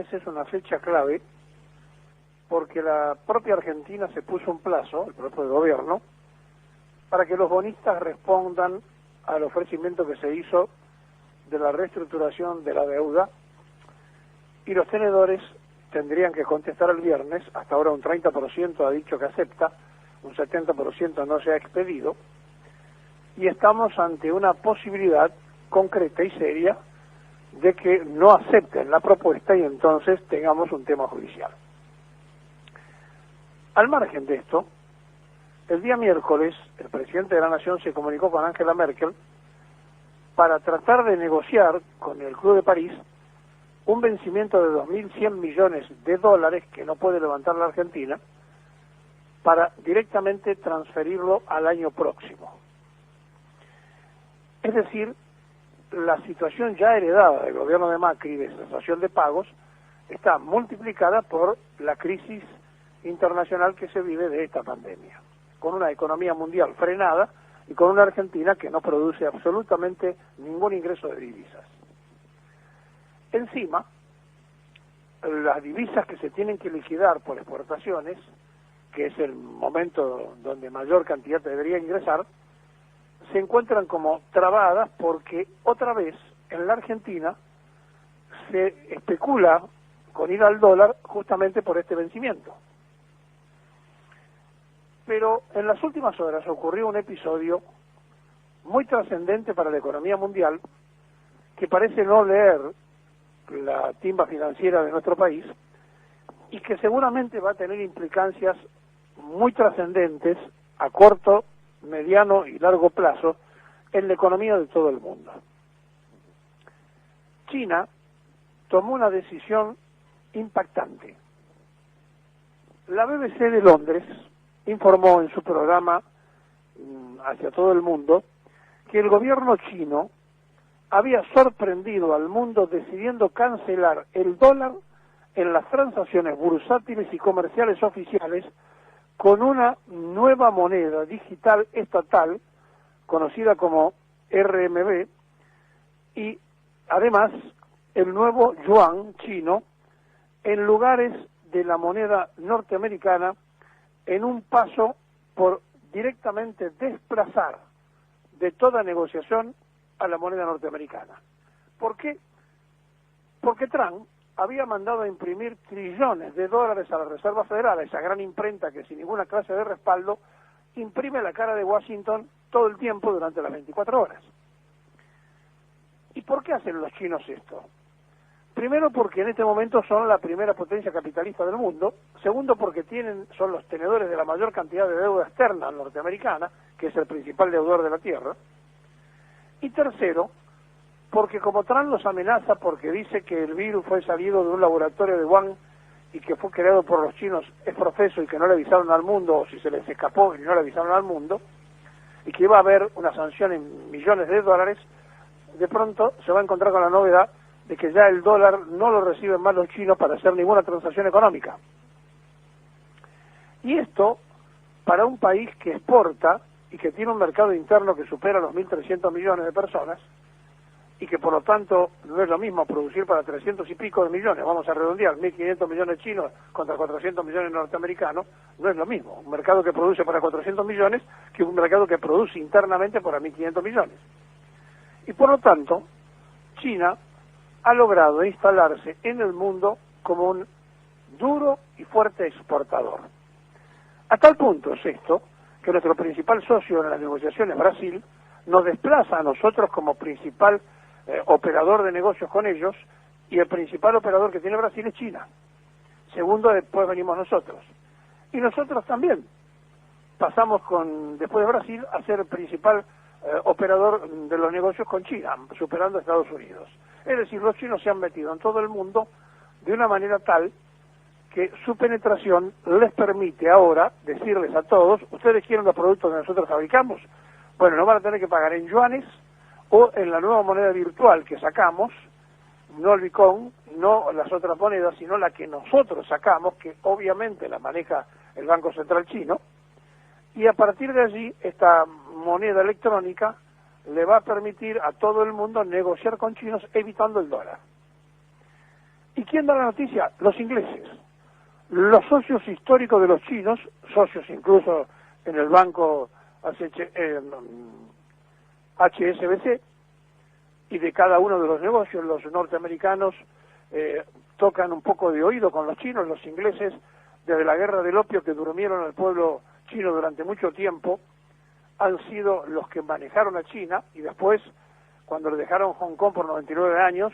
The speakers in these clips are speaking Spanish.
viernes es una fecha clave porque la propia Argentina se puso un plazo, el propio gobierno, para que los bonistas respondan al ofrecimiento que se hizo de la reestructuración de la deuda, y los tenedores tendrían que contestar el viernes. Hasta ahora un 30% ha dicho que acepta, un 70% no se ha expedido, y estamos ante una posibilidad concreta y seria de que no acepten la propuesta y entonces tengamos un tema judicial. Al margen de esto, el día miércoles el presidente de la Nación se comunicó con Angela Merkel para tratar de negociar con el Club de París un vencimiento de 2.100 millones de dólares que no puede levantar la Argentina para directamente transferirlo al año próximo. Es decir, la situación ya heredada del gobierno de Macri de cesación de pagos está multiplicada por la crisis internacional que se vive de esta pandemia, con una economía mundial frenada y con una Argentina que no produce absolutamente ningún ingreso de divisas. Encima, las divisas que se tienen que liquidar por exportaciones, que es el momento donde mayor cantidad debería ingresar, se encuentran como trabadas porque otra vez en la Argentina se especula con ir al dólar justamente por este vencimiento. Pero en las últimas horas ocurrió un episodio muy trascendente para la economía mundial que parece no leer la timba financiera de nuestro país y que seguramente va a tener implicancias muy trascendentes a corto, mediano y largo plazo en la economía de todo el mundo. China tomó una decisión impactante. La BBC de Londres informó en su programa hacia todo el mundo que el gobierno chino había sorprendido al mundo decidiendo cancelar el dólar en las transacciones bursátiles y comerciales oficiales con una nueva moneda digital estatal conocida como RMB, y además el nuevo yuan chino en lugares de la moneda norteamericana, en un paso por directamente desplazar de toda negociación a la moneda norteamericana. ¿Por qué? Porque Trump había mandado a imprimir trillones de dólares a la Reserva Federal, a esa gran imprenta que sin ninguna clase de respaldo imprime la cara de Washington todo el tiempo durante las 24 horas. ¿Y por qué hacen los chinos esto? Primero, porque en este momento son la primera potencia capitalista del mundo. Segundo, porque son los tenedores de la mayor cantidad de deuda externa norteamericana, que es el principal deudor de la Tierra. Y tercero, porque como Trump los amenaza porque dice que el virus fue salido de un laboratorio de Wuhan y que fue creado por los chinos es profeso y que no le avisaron al mundo, o si se les escapó y no le avisaron al mundo, y que iba a haber una sanción en millones de dólares, de pronto se va a encontrar con la novedad de que ya el dólar no lo reciben más los chinos para hacer ninguna transacción económica. Y esto, para un país que exporta y que tiene un mercado interno que supera los 1.300 millones de personas, y que por lo tanto no es lo mismo producir para 300 y pico de millones, vamos a redondear, 1.500 millones chinos contra 400 millones norteamericanos, no es lo mismo un mercado que produce para 400 millones que un mercado que produce internamente para 1.500 millones. Y por lo tanto, China ha logrado instalarse en el mundo como un duro y fuerte exportador. A tal punto es esto que nuestro principal socio en las negociaciones, Brasil, nos desplaza a nosotros como principal operador de negocios con ellos, y el principal operador que tiene Brasil es China. Segundo, después venimos nosotros. Y nosotros también pasamos después de Brasil a ser el principal operador de los negocios con China, superando a Estados Unidos. Es decir, los chinos se han metido en todo el mundo de una manera tal que su penetración les permite ahora decirles a todos: ustedes quieren los productos que nosotros fabricamos, bueno, no van a tener que pagar en yuanes o en la nueva moneda virtual que sacamos, no el Bitcoin, no las otras monedas, sino la que nosotros sacamos, que obviamente la maneja el Banco Central chino, y a partir de allí esta moneda electrónica le va a permitir a todo el mundo negociar con chinos evitando el dólar. ¿Y quién da la noticia? Los ingleses. Los socios históricos de los chinos, socios incluso en el banco HSBC, y de cada uno de los negocios, los norteamericanos tocan un poco de oído con los chinos, los ingleses, desde la guerra del opio que durmieron al pueblo chino durante mucho tiempo, han sido los que manejaron a China, y después, cuando le dejaron Hong Kong por 99 años,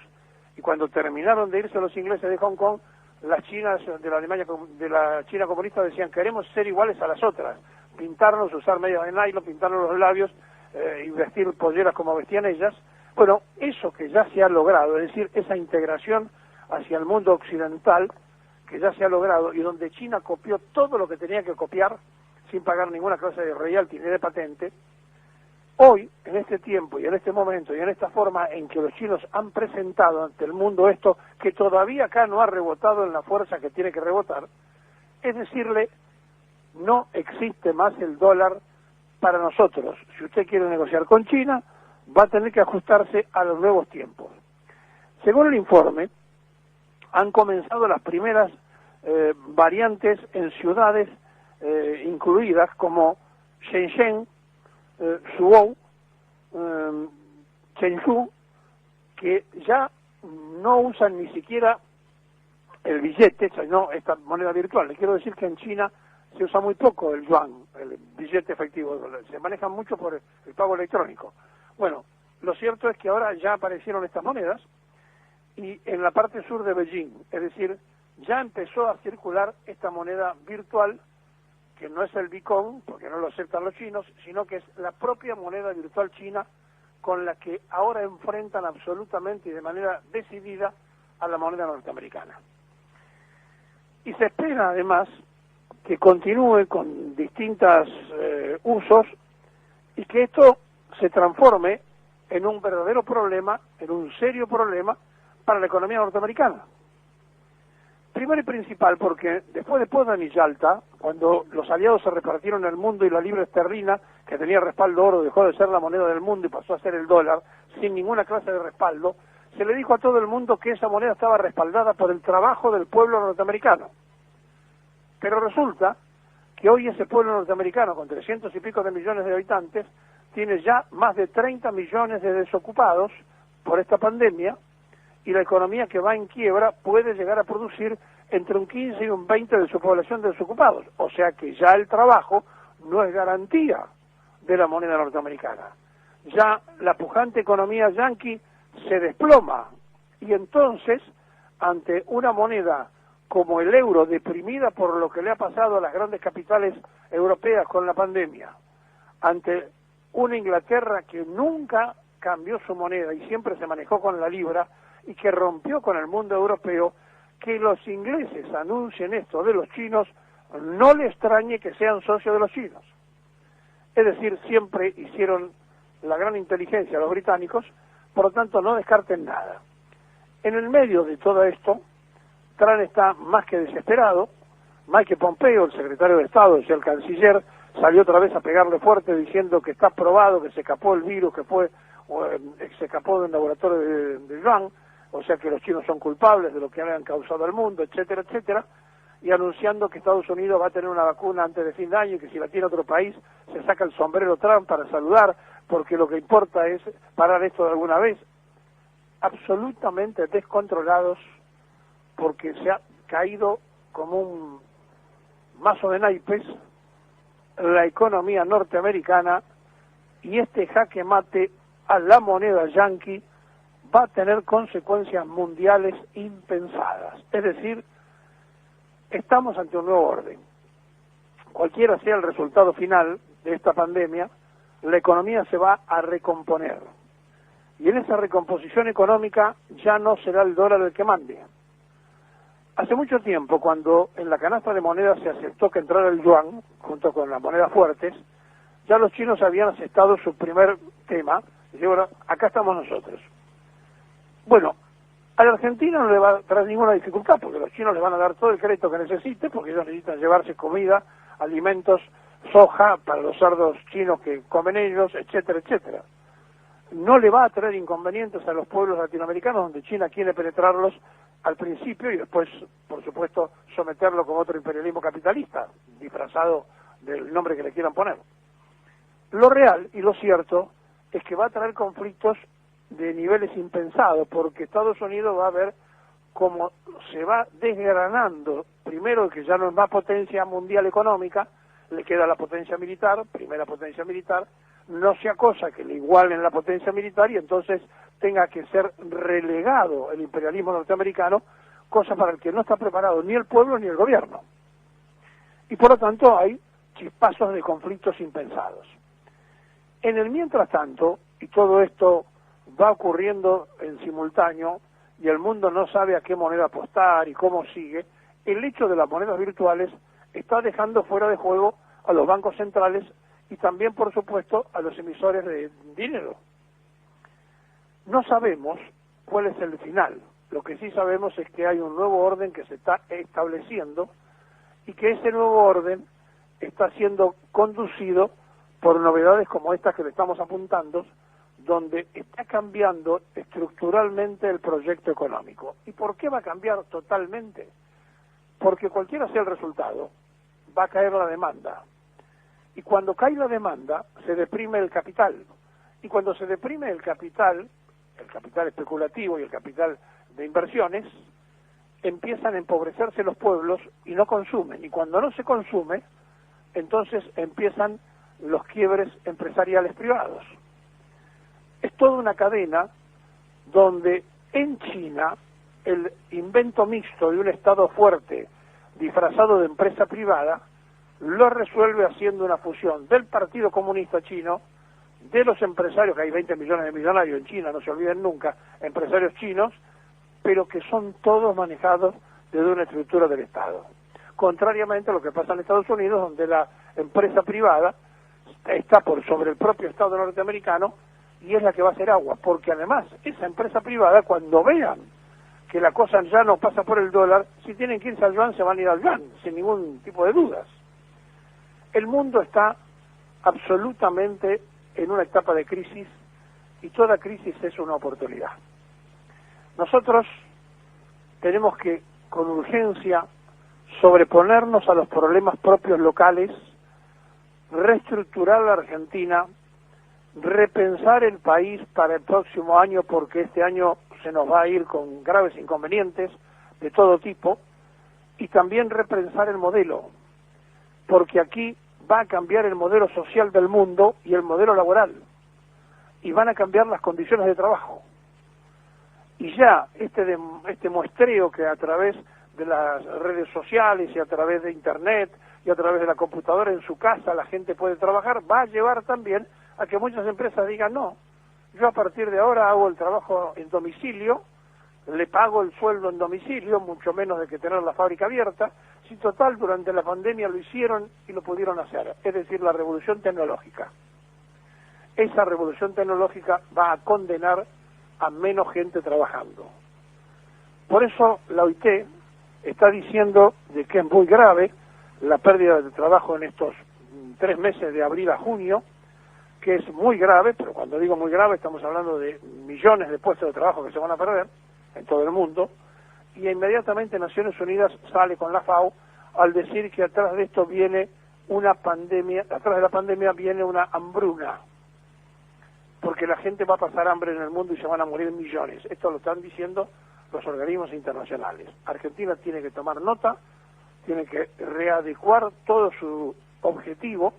y cuando terminaron de irse los ingleses de Hong Kong, las chinas de la Alemania, de la China comunista decían: queremos ser iguales a las otras, pintarnos, usar medias de nylon, pintarnos los labios y vestir polleras como vestían ellas. Bueno, eso que ya se ha logrado, es decir, esa integración hacia el mundo occidental que ya se ha logrado, y donde China copió todo lo que tenía que copiar sin pagar ninguna clase de royalty ni de patente. Hoy, en este tiempo y en este momento y en esta forma en que los chinos han presentado ante el mundo esto, que todavía acá no ha rebotado en la fuerza que tiene que rebotar, es decirle: no existe más el dólar para nosotros. Si usted quiere negociar con China, va a tener que ajustarse a los nuevos tiempos. Según el informe, han comenzado las primeras variantes en ciudades incluidas como Shenzhen, Suzhou, Chengdu, que ya no usan ni siquiera el billete, no esta moneda virtual. Le quiero decir que en China se usa muy poco el yuan, el billete efectivo, se maneja mucho por el pago electrónico. Bueno, lo cierto es que ahora ya aparecieron estas monedas, y en la parte sur de Beijing, es decir, ya empezó a circular esta moneda virtual, que no es el Bitcoin, porque no lo aceptan los chinos, sino que es la propia moneda virtual china, con la que ahora enfrentan absolutamente y de manera decidida a la moneda norteamericana. Y se espera además que continúe con distintos usos, y que esto se transforme en un verdadero problema, en un serio problema para la economía norteamericana. Primero y principal porque después de Potsdam y Yalta, cuando los aliados se repartieron el mundo y la libra esterlina, que tenía respaldo oro, dejó de ser la moneda del mundo y pasó a ser el dólar, sin ninguna clase de respaldo, se le dijo a todo el mundo que esa moneda estaba respaldada por el trabajo del pueblo norteamericano. Pero resulta que hoy ese pueblo norteamericano, con 300 y pico de millones de habitantes, tiene ya más de 30 millones de desocupados por esta pandemia, y la economía que va en quiebra puede llegar a producir entre un 15 y un 20 de su población de desocupados. O sea que ya el trabajo no es garantía de la moneda norteamericana. Ya la pujante economía yanqui se desploma, y entonces, ante una moneda como el euro, deprimida por lo que le ha pasado a las grandes capitales europeas con la pandemia, ante una Inglaterra que nunca cambió su moneda y siempre se manejó con la libra, y que rompió con el mundo europeo, que los ingleses anuncien esto de los chinos, no le extrañe que sean socios de los chinos. Es decir, siempre hicieron la gran inteligencia los británicos, por lo tanto no descarten nada. En el medio de todo esto, Trump está más que desesperado. Mike Pompeo, el secretario de Estado, y el canciller, salió otra vez a pegarle fuerte diciendo que está probado que se escapó el virus, que se escapó del laboratorio de Wuhan, o sea que los chinos son culpables de lo que han causado al mundo, etcétera, etcétera, y anunciando que Estados Unidos va a tener una vacuna antes de fin de año, y que si la tiene otro país se saca el sombrero Trump para saludar, porque lo que importa es parar esto de alguna vez. Absolutamente descontrolados, porque se ha caído como un mazo de naipes la economía norteamericana, y este jaque mate a la moneda yanqui va a tener consecuencias mundiales impensadas. Es decir, estamos ante un nuevo orden. Cualquiera sea el resultado final de esta pandemia, la economía se va a recomponer. Y en esa recomposición económica ya no será el dólar el que mande. Hace mucho tiempo, cuando en la canasta de monedas se aceptó que entrara el yuan, junto con las monedas fuertes, ya los chinos habían aceptado su primer tema, y bueno, acá estamos nosotros. Bueno, a la Argentina no le va a traer ninguna dificultad, porque los chinos le van a dar todo el crédito que necesite, porque ellos necesitan llevarse comida, alimentos, soja para los cerdos chinos que comen ellos, etcétera, etcétera. no le va a traer inconvenientes a los pueblos latinoamericanos, donde China quiere penetrarlos al principio y después, por supuesto, someterlo con otro imperialismo capitalista, disfrazado del nombre que le quieran poner. Lo real y lo cierto es que va a traer conflictos de niveles impensados, porque Estados Unidos va a ver cómo se va desgranando, primero que ya no es más potencia mundial económica, le queda la potencia militar, primera potencia militar, no sea cosa que le igualen la potencia militar y entonces tenga que ser relegado el imperialismo norteamericano, cosa para el que no está preparado ni el pueblo ni el gobierno. Y por lo tanto hay chispazos de conflictos impensados. En el mientras tanto, y todo esto va ocurriendo en simultáneo, y el mundo no sabe a qué moneda apostar y cómo sigue, el hecho de las monedas virtuales está dejando fuera de juego a los bancos centrales y también, por supuesto, a los emisores de dinero. No sabemos cuál es el final. Lo que sí sabemos es que hay un nuevo orden que se está estableciendo y que ese nuevo orden está siendo conducido por novedades como estas que le estamos apuntando, donde está cambiando estructuralmente el proyecto económico. ¿Y por qué va a cambiar totalmente? Porque cualquiera sea el resultado, va a caer la demanda. Y cuando cae la demanda, se deprime el capital. Y cuando se deprime el capital especulativo y el capital de inversiones, empiezan a empobrecerse los pueblos y no consumen. Y cuando no se consume, entonces empiezan los quiebres empresariales privados. Es toda una cadena donde en China el invento mixto de un Estado fuerte disfrazado de empresa privada lo resuelve haciendo una fusión del Partido Comunista Chino, de los empresarios, que hay 20 millones de millonarios en China, no se olviden nunca, empresarios chinos, pero que son todos manejados desde una estructura del Estado. Contrariamente a lo que pasa en Estados Unidos, donde la empresa privada está por sobre el propio Estado norteamericano y es la que va a hacer agua, porque además esa empresa privada, cuando vean que la cosa ya no pasa por el dólar, si tienen que irse al yuan, se van a ir al yuan, sin ningún tipo de dudas. El mundo está absolutamente en una etapa de crisis y toda crisis es una oportunidad. Nosotros tenemos que, con urgencia, sobreponernos a los problemas propios locales, reestructurar la Argentina, repensar el país para el próximo año, porque este año se nos va a ir con graves inconvenientes de todo tipo, y también repensar el modelo, porque aquí va a cambiar el modelo social del mundo y el modelo laboral, y van a cambiar las condiciones de trabajo. Y ya este muestreo que a través de las redes sociales y a través de internet y a través de la computadora en su casa la gente puede trabajar, va a llevar también a que muchas empresas digan, no, yo a partir de ahora hago el trabajo en domicilio, le pago el sueldo en domicilio, mucho menos de que tener la fábrica abierta, si total durante la pandemia lo hicieron y lo pudieron hacer, es decir, la revolución tecnológica. Esa revolución tecnológica va a condenar a menos gente trabajando. Por eso la OIT está diciendo de que es muy grave la pérdida de trabajo en estos 3 meses de abril a junio, que es muy grave, pero cuando digo muy grave estamos hablando de millones de puestos de trabajo que se van a perder en todo el mundo, y inmediatamente Naciones Unidas sale con la FAO al decir que atrás de esto viene una pandemia, atrás de la pandemia viene una hambruna, porque la gente va a pasar hambre en el mundo y se van a morir millones. Esto lo están diciendo los organismos internacionales. Argentina tiene que tomar nota, tiene que readecuar todo su objetivo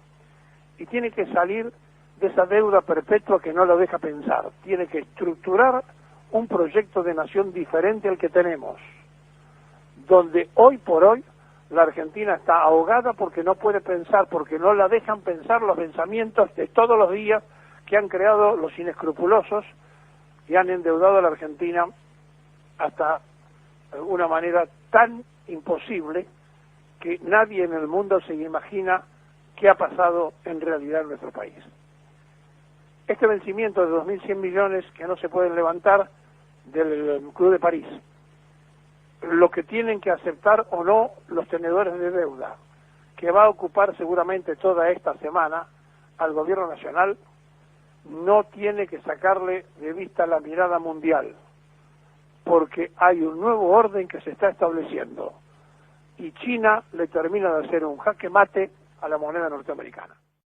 y tiene que salir de esa deuda perpetua que no lo deja pensar. Tiene que estructurar un proyecto de nación diferente al que tenemos, donde hoy por hoy la Argentina está ahogada porque no puede pensar, porque no la dejan pensar los pensamientos de todos los días que han creado los inescrupulosos y han endeudado a la Argentina hasta una manera tan imposible que nadie en el mundo se imagina qué ha pasado en realidad en nuestro país. Este vencimiento de 2.100 millones que no se pueden levantar del Club de París, lo que tienen que aceptar o no los tenedores de deuda, que va a ocupar seguramente toda esta semana al gobierno nacional, no tiene que sacarle de vista la mirada mundial, porque hay un nuevo orden que se está estableciendo y China le termina de hacer un jaque mate a la moneda norteamericana.